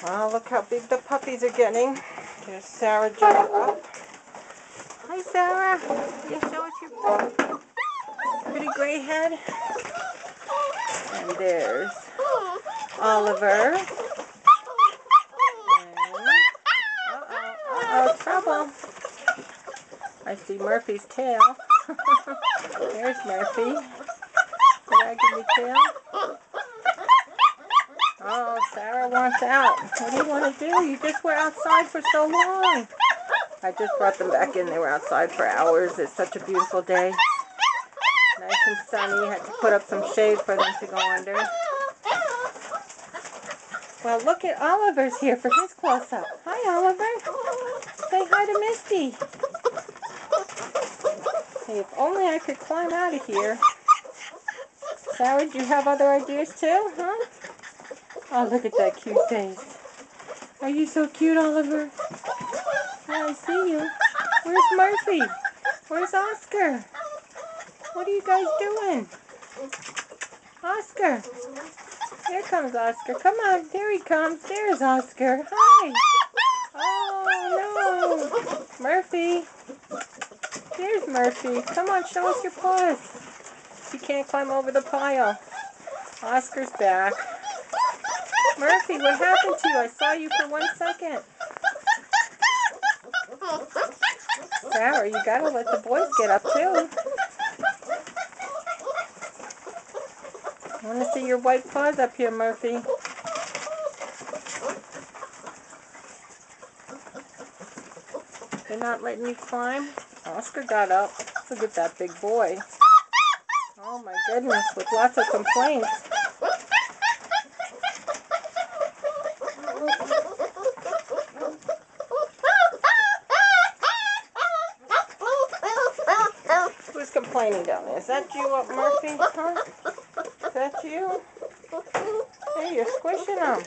Wow, look how big the puppies are getting. There's Sarah jumped up. Hi, Sarah. Can you show us your pretty gray head? And there's Oliver. Uh-oh, trouble. I see Murphy's tail. There's Murphy. Wagging the tail. Oh, Sarah wants out. What do you want to do? You just were outside for so long. I just brought them back in. They were outside for hours. It's such a beautiful day. Nice and sunny. Had to put up some shade for them to go under. Well, look at Oliver's here for his close-up. Hi, Oliver. Say hi to Misty. Hey, if only I could climb out of here. Sarah, do you have other ideas too, huh? Oh, look at that cute face. Are you so cute, Oliver? Yeah, I see you. Where's Murphy? Where's Oscar? What are you guys doing? Oscar. Here comes Oscar. Come on, there he comes. There's Oscar. Hi. Oh, no. Murphy. Here's Murphy. Come on, show us your paws. You can't climb over the pile. Oscar's back. Murphy, what happened to you? I saw you for 1 second. Sarah, you gotta let the boys get up too. I want to see your white paws up here, Murphy. They're not letting you climb? Oscar got up. Look at that big boy. Oh my goodness, with lots of complaints. Who's complaining down there? Is that you up, Murphy? Huh? Is that you? Hey, you're squishing them.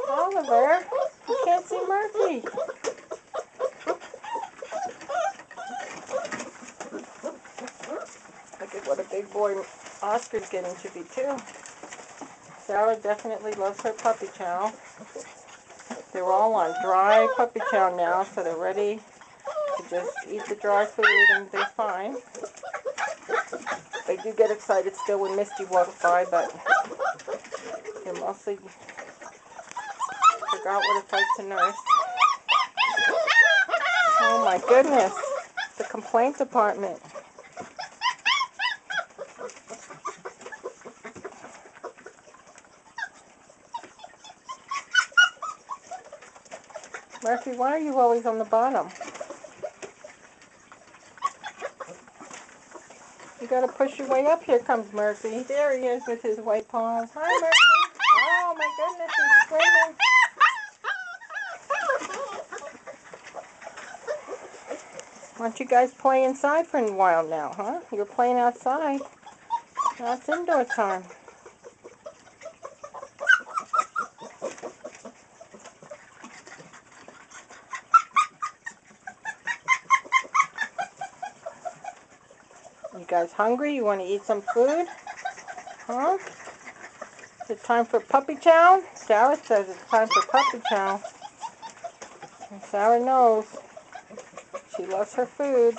Oliver, you can't see Murphy. Look at what a big boy Oscar's getting to be too. Sarah definitely loves her puppy chow. They're all on dry puppy chow now, so they're ready to just eat the dry food and they're fine. They do get excited still when Misty walks by, but they mostly forgot what it's like to nurse. Oh my goodness, the complaint department. Murphy, why are you always on the bottom? You gotta push your way up. Here comes Murphy. There he is with his white paws. Hi, Murphy. Oh my goodness, he's screaming. Why don't you guys play inside for a while now, huh? You're playing outside. Now it's indoor time. You guys hungry? You want to eat some food? Huh? Is it time for puppy chow? Sarah says it's time for puppy chow. And Sarah knows. She loves her food.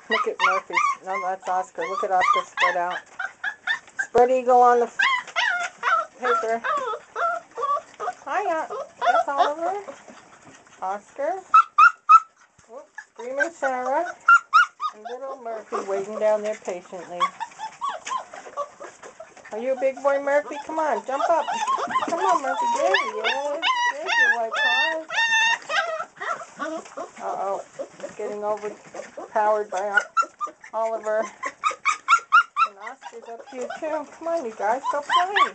Look at Murphy. No, that's Oscar. Look at Oscar spread out. Spread eagle on the paper. Hi, that's Oliver. Oscar. Whoops, screaming Sarah. And little Murphy waiting down there patiently. Are you a big boy, Murphy? Come on, jump up. Come on, Murphy. There he is. There's your white paws. Uh-oh. He's getting overpowered by Oliver. And Oscar's up here, too. Come on, you guys. Go play.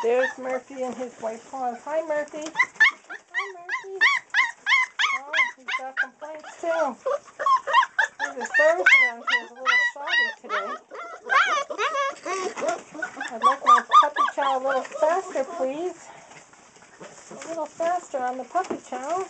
There's Murphy and his white paws. Hi, Murphy. Hi, Murphy. Oh, he's got complaints too. The service around here is a little shoddy today. I'd like my puppy chow a little faster, please. A little faster on the puppy chow.